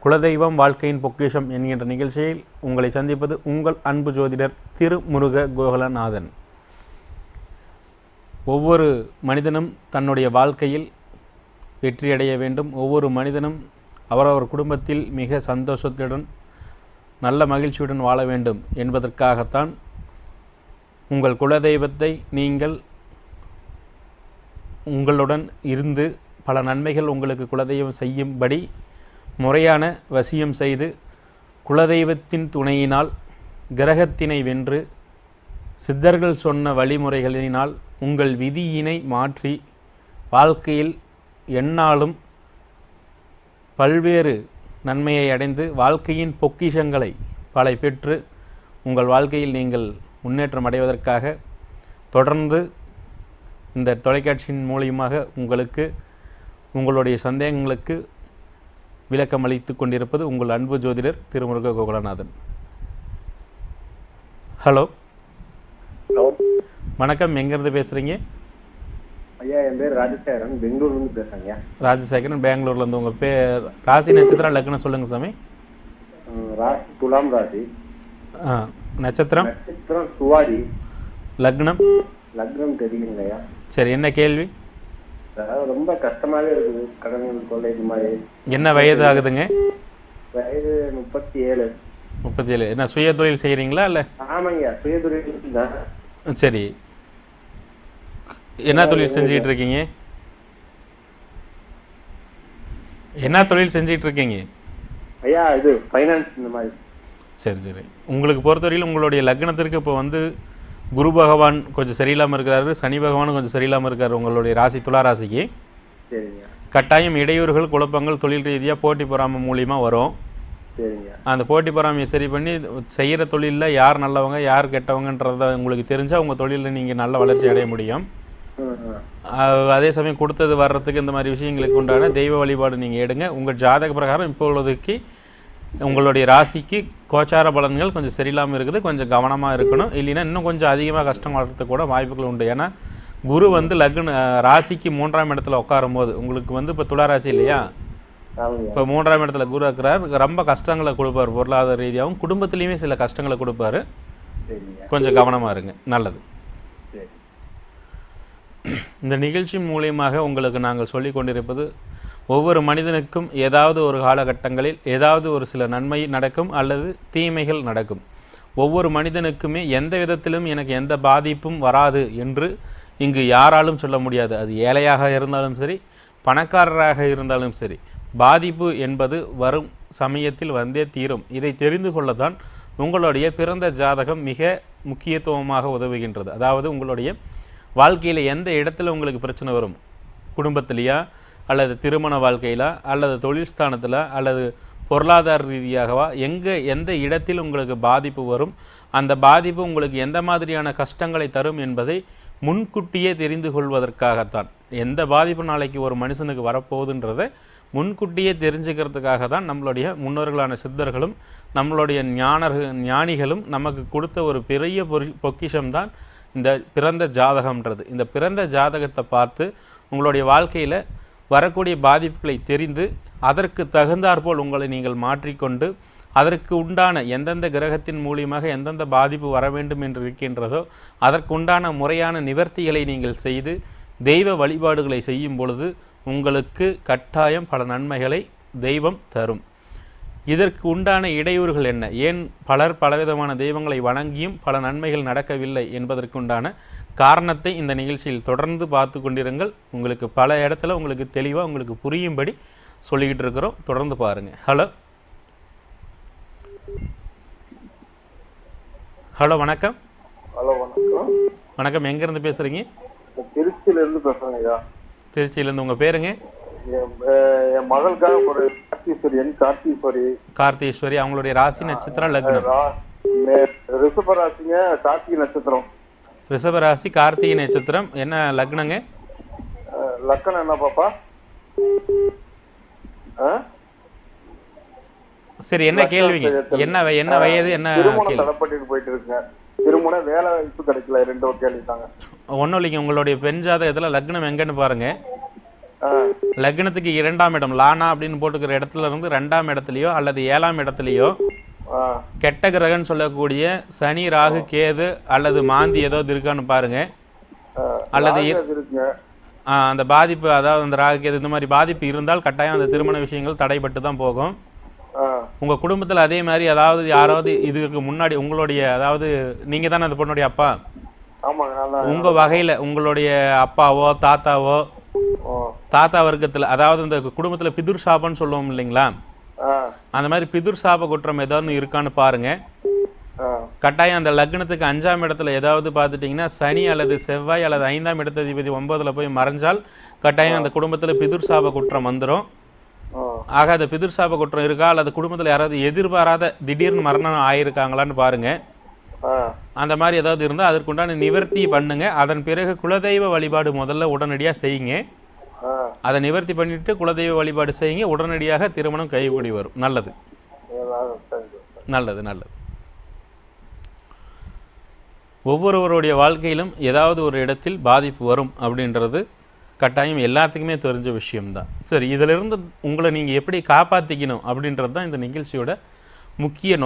குலதெய்வம் வாழ்க்கையின் பொக்கிஷம் என்கின்ற நிகழ்ச்சியில் உங்களை சந்திப்பது உங்கள் அன்பு ஜோதிடர் திருமுருக கோகுலநாதன். ஒவ்வொரு மனிதனும் தன்னுடைய வாழ்க்கையில் வெற்றியடைய வேண்டும். ஒவ்வொரு மனிதனும் அவரவர் குடும்பத்தில் மிக சந்தோஷத்துடன் நல்ல மகிழ்ச்சியுடன் வாழ வேண்டும் என்பதற்காகத்தான் உங்கள் குலதெய்வத்தை நீங்கள் உங்களுடன் இருந்து பல நன்மைகள் உங்களுக்கு குலதெய்வம் செய்யும்படி முறையான வசியம் செய்து குலதெய்வத்தின் துணையினால் கிரகத்தினை வென்று சித்தர்கள் சொன்ன வழிமுறைகளினால் உங்கள் விதியினை மாற்றி வாழ்க்கையில் எந்நாளும் பல்வேறு நன்மையை அடைந்து வாழ்க்கையின் பொக்கிஷங்களை பல பெற்று உங்கள் வாழ்க்கையில் நீங்கள் முன்னேற்றம் அடைவதற்காக தொடர்ந்து இந்த தொலைக்காட்சியின் மூலியமாக உங்களுக்கு உங்களுடைய சந்தேகங்களுக்கு விளக்கம் அளித்து கொண்டிருப்பது உங்கள் அன்பு ஜோதிடர் திருமுருக கோகுலநாதன். ஹலோ வணக்கம், எங்கேருந்து பேசுகிறீங்க? ஐயா, என் பேர் ராஜசேகரன், பெங்களூர்லேருந்து பேசுகிறேங்க. ராஜசேகரன், பெங்களூர்லேருந்து. உங்கள் பேர், ராசி, நட்சத்திரம், லக்னம் சொல்லுங்கள் சாமி. ராசி துலாம் ராசி. நட்சத்திரம் சுவாதி. லக்னம் தெரியுங்கய்யா. சரி, என்ன கேள்வி? ரொம்ப கஷ்டமாவே இருக்குது, கடன்கள் கொள்ளை இது மாதிரி. என்ன வயது ஆகுதுங்க? வயது 37. 37. என்ன சுய தொழில் செய்கிறீங்களா இல்லை? ஆமாங்க, சுய தொழில் தான். சரி, என்ன தொழில் செஞ்சுக்கிட்டு இருக்கீங்க? என்ன தொழில் செஞ்சுக்கிட்டு இருக்கீங்க ஐயா? இது ஃபைனான்ஸ் இந்த மாதிரி. சரி, உங்களுக்கு பொறுத்தவரையில் உங்களுடைய லக்னத்திற்கு இப்போ குரு பகவான் கொஞ்சம் சரியில்லாமல் இருக்கிறாரு, சனி பகவானும் கொஞ்சம் சரியில்லாமல் இருக்காரு. உங்களுடைய ராசி துலா ராசிக்கு கட்டாயம் இடையூறுகள், குழப்பங்கள், தொழில் ரீதியாக போட்டி பொறாமை மூலியமாக வரும். அந்த போட்டி பொறாமையை சரி பண்ணி செய்கிற தொழிலில் யார் நல்லவங்க யார் கெட்டவங்கன்றத உங்களுக்கு தெரிஞ்சால் உங்கள் தொழிலில் நீங்கள் நல்ல வளர்ச்சி அடைய முடியும். அதே சமயம் கொடுத்தது வர்றதுக்கு இந்த மாதிரி விஷயங்களுக்கு உண்டான தெய்வ வழிபாடு நீங்கள் எடுங்க. உங்கள் ஜாதக பிரகாரம் இப்பொழுதுக்கு உங்களுடைய ராசிக்கு கோச்சார பலன்கள் கொஞ்சம் சரியில்லாமல் இருக்குது, கொஞ்சம் கவனமாக இருக்கணும். இல்லைன்னா இன்னும் கொஞ்சம் அதிகமாக கஷ்டம் வளர்கிறதுக்கு கூட வாய்ப்புகள் உண்டு. ஏன்னா குரு லக்ன ராசிக்கு 3ஆம் இடத்துல உட்காரும் போது உங்களுக்கு இப்போ துலா ராசி இல்லையா, இப்போ 3ஆம் இடத்துல குரு இருக்கிறார். ரொம்ப கஷ்டங்களை கொடுப்பார், பொருளாதார ரீதியாகவும் குடும்பத்துலேயுமே சில கஷ்டங்களை கொடுப்பாரு. கொஞ்சம் கவனமாக இருங்க, நல்லது. இந்த நிகழ்ச்சி மூலியமாக உங்களுக்கு நாங்கள் சொல்லி கொண்டிருப்பது, ஒவ்வொரு மனிதனுக்கும் ஏதாவது ஒரு காலகட்டங்களில் ஏதாவது ஒரு சில நன்மை நடக்கும் அல்லது தீமைகள் நடக்கும். ஒவ்வொரு மனிதனுக்குமே எந்த விதத்திலும் எனக்கு எந்த பாதிப்பும் வராது என்று இங்கு யாராலும் சொல்ல முடியாது. அது ஏழையாக இருந்தாலும் சரி, பணக்காரராக இருந்தாலும் சரி, பாதிப்பு என்பது வரும் சமயத்தில் வந்தே தீரும். இதை தெரிந்து கொள்ளத்தான் உங்களுடைய பிறந்த ஜாதகம் மிக முக்கியத்துவமாக உதவுகின்றது. அதாவது உங்களுடைய வாழ்க்கையில் எந்த இடத்துல உங்களுக்கு பிரச்சனை வரும், குடும்பத்திலையா அல்லது திருமண வாழ்க்கையில் அல்லது தொழில் ஸ்தானத்தில் அல்லது பொருளாதார ரீதியாகவா, எந்த இடத்தில் உங்களுக்கு பாதிப்பு வரும், அந்த பாதிப்பு உங்களுக்கு எந்த மாதிரியான கஷ்டங்களை தரும் என்பதை முன்கூட்டியே தெரிந்து கொள்வதற்காகத்தான். எந்த பாதிப்பு நாளைக்கு ஒரு மனுஷனுக்கு வரப்போகுதுன்றதை முன்கூட்டியே தெரிஞ்சுக்கிறதுக்காக தான் நம்மளுடைய முன்னோர்களான சித்தர்களும் நம்மளுடைய ஞானிகளும் நமக்கு கொடுத்த ஒரு பெரிய பொக்கிஷம்தான் இந்த பிறந்த ஜாதகம்ன்றது. இந்த பிறந்த ஜாதகத்தை பார்த்து உங்களுடைய வாழ்க்கையில் வரக்கூடிய பாதிப்புகளை தெரிந்து அதற்கு தகுந்தாற்போல் உங்களை நீங்கள் மாற்றிக்கொண்டு அதற்கு உண்டான எந்தெந்த கிரகத்தின் மூலியமாக எந்தெந்த பாதிப்பு வர வேண்டும் என்று இருக்கின்றதோ அதற்கு உண்டான முறையான நிவர்த்திகளை நீங்கள் செய்து தெய்வ வழிபாடுகளை செய்யும் பொழுது உங்களுக்கு கட்டாயம் பல நன்மைகளை தெய்வம் தரும். இதற்கு உண்டான இடையூறுகள் என்ன, ஏன் பலர் பலவிதமான தெய்வங்களை வணங்கியும் பல நன்மைகள் நடக்கவில்லை என்பதற்குண்டான காரணத்தை இந்த நிகழ்ச்சியில் தொடர்ந்து பார்த்து கொண்டிருங்கள். உங்களுக்கு பல இடத்துல உங்களுக்கு தெளிவாக உங்களுக்கு புரியும்படி சொல்லிக்கிட்டு இருக்கிறோம், தொடர்ந்து பாருங்கள். ஹலோ வணக்கம். வணக்கம், எங்கேருந்து பேசுகிறீங்க? திருச்சியிலேருந்து பேசுகிறேங்க. திருச்சியிலேருந்து. உங்கள் பேருங்க? என் மகளுக்காக ஒரு கார்த்தீஸ்வரி. அவங்களுடைய ராசி, நட்சத்திரம், லக்னம்? ரிஷப ராசிங்க, கார்த்திகை நட்சத்திரம். ரிஷப ராசி, கார்த்திகை நட்சத்திரம். என்ன லக்னங்க? லக்னம் என்ன பாப்பா? சரி, என்ன கேள்விங்க? என்ன வயது, என்ன கேள்வி? தடப்பட்டு போயிட்டு இருக்குங்க. திருமண வேலை வாய்ப்பு கிடைக்கல, 2 கேள்விட்டாங்க. ஒன்றும் இல்லைங்க, உங்களுடைய பெண் ஜாதகத்தில் லக்னம் எங்கன்னு பாருங்க. லக்னத்துக்கு 2ஆம் இடம் லானா அப்படின்னு போட்டுக்கிற இடத்துல இருந்து 2ஆம் இடத்துலையோ அல்லது 7ஆம் இடத்துலையோ கெட்ட கிரகன்னு சொல்லக்கூடிய சனி ராகு கேது அல்லது மாந்தி ஏதாவது இருக்கான்னு பாருங்க. அல்லது அந்த பாதிப்பு, அதாவது அந்த ராகு கேது இந்த மாதிரி பாதிப்பு இருந்தால் கட்டாயம் அந்த திருமண விஷயங்கள் தடைபட்டு தான் போகும். உங்க குடும்பத்தில் அதே மாதிரி அதாவது யாராவது இதுக்கு முன்னாடி உங்களுடைய, அதாவது நீங்க தானே அந்த பொண்ணுடைய அப்பா, உங்க வகையில உங்களுடைய அப்பாவோ தாத்தாவோ தாத்தா வர்க்கத்துல, அதாவது இந்த குடும்பத்துல பிதுர் சாபம்னு சொல்லுவோம் இல்லைங்களா, அந்த மாதிரி பிதுர் சாப குற்றம் ஏதாவது இருக்கான்னு பாருங்க. கட்டாயம் அந்த லக்னத்துக்கு 5ஆம் இடத்துல ஏதாவது பார்த்துட்டிங்கன்னா சனி அல்லது செவ்வாய் அல்லது 5ஆம் இடத்ததிபதி 9ல் போய் மறைஞ்சால் கட்டாயம் அந்த குடும்பத்தில் பிதுர் சாப குற்றம் வந்துடும். ஆக அந்த பிதுர் சாப குற்றம் இருக்கா அல்லது குடும்பத்தில் யாராவது எதிர்பாராத திடீர்னு மரணம் ஆயிருக்காங்களான்னு பாருங்க. அந்த மாதிரி ஏதாவது இருந்தால் அதற்குண்டான நிவர்த்தி பண்ணுங்க. அதன் பிறகு குலதெய்வ வழிபாடு முதல்ல உடனடியாக செய்யுங்க. அதை நிவர்த்தி பண்ணிட்டு குலதெய்வ வழிபாடு செய்யுங்க. உடனடியாக திருமணம் கைகூடி வரும். நல்லது நல்லது நல்லது. ஒவ்வொருவருடைய வாழ்க்கையிலும் ஏதாவது ஒரு இடத்தில் பாதிப்பு வரும் அப்படின்றது கட்டாயம் எல்லாத்துக்குமே தெரிஞ்ச விஷயம்தான். சரி, இதிலிருந்து உங்களை நீங்கள் எப்படி காப்பாற்றிக்கணும் அப்படின்றது தான் இந்த நிகழ்ச்சியோட முக்கிய